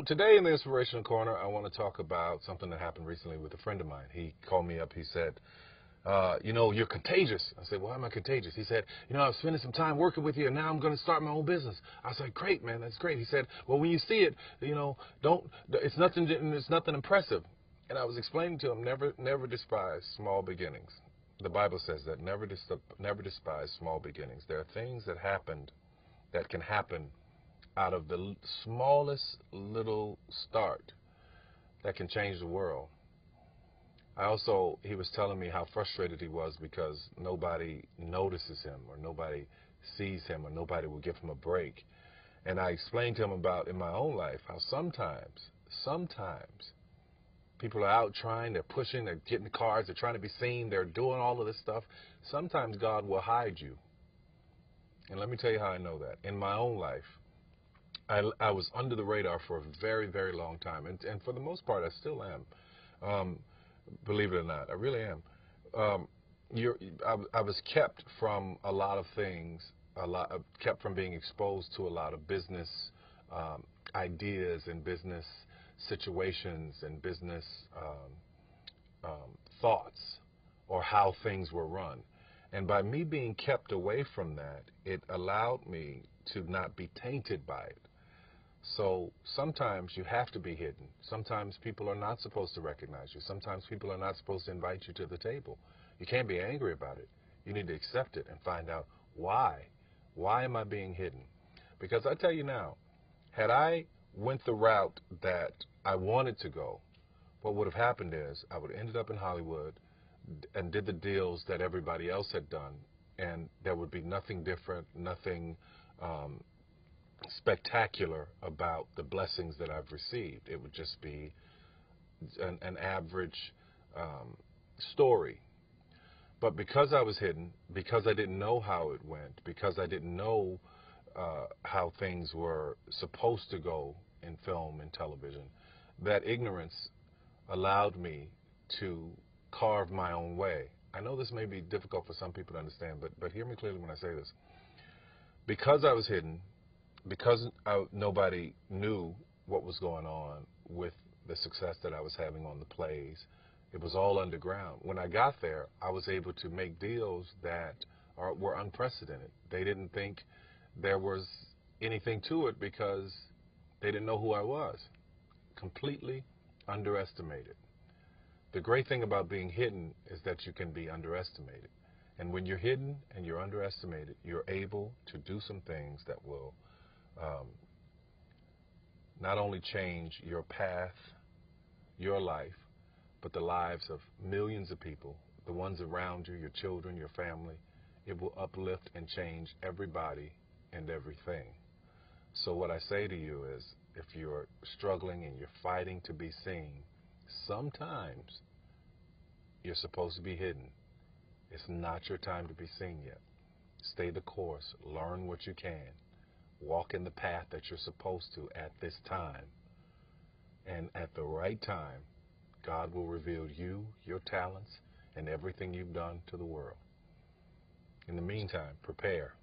Today in the Inspirational Corner, I want to talk about something that happened recently with a friend of mine. He called me up. He said, you're contagious. I said, why am I contagious? He said, I was spending some time working with you, and now I'm going to start my own business. I said, great, man, that's great. He said, well, when you see it, it's nothing impressive. And I was explaining to him, never despise small beginnings. The Bible says that never despise small beginnings. There are things that can happen out of the smallest little start that can change the world. He was telling me how frustrated he was because nobody notices him or nobody sees him or nobody will give him a break. And I explained to him about in my own life how sometimes people are out trying, they're pushing, they're getting cars, they're trying to be seen, they're doing all of this stuff. Sometimes God will hide you. And let me tell you how I know that. In my own life, I was under the radar for a very, very long time. And for the most part, I still am. Believe it or not, I really am. I was kept from a lot of things, kept from being exposed to a lot of business ideas and business situations and business thoughts or how things were run. And by me being kept away from that, it allowed me to not be tainted by it. So sometimes you have to be hidden. Sometimes people are not supposed to recognize you. Sometimes people are not supposed to invite you to the table. You can't be angry about it. You need to accept it and find out why. Why am I being hidden? Because I tell you now, had I went the route that I wanted to go, what would have happened is I would have ended up in Hollywood and did the deals that everybody else had done, and there would be nothing different, nothing spectacular about the blessings that I've received. It would just be an average story. But because I was hidden, because I didn't know how it went, because I didn't know how things were supposed to go in film and television, that ignorance allowed me to carve my own way. I know this may be difficult for some people to understand, but hear me clearly when I say this. Because I was hidden, because nobody knew what was going on with the success that I was having on the plays, it was all underground. When I got there, I was able to make deals that were unprecedented. They didn't think there was anything to it because they didn't know who I was. Completely underestimated. The great thing about being hidden is that you can be underestimated. And when you're hidden and you're underestimated, you're able to do some things that will not only change your path, your life, but the lives of millions of people, the ones around you, your children, your family. It will uplift and change everybody and everything. So what I say to you is, if you're struggling and you're fighting to be seen, sometimes you're supposed to be hidden. It's not your time to be seen yet. Stay the course. Learn what you can. Walk in the path that you're supposed to at this time. And at the right time, God will reveal you, your talents, and everything you've done to the world. In the meantime, prepare.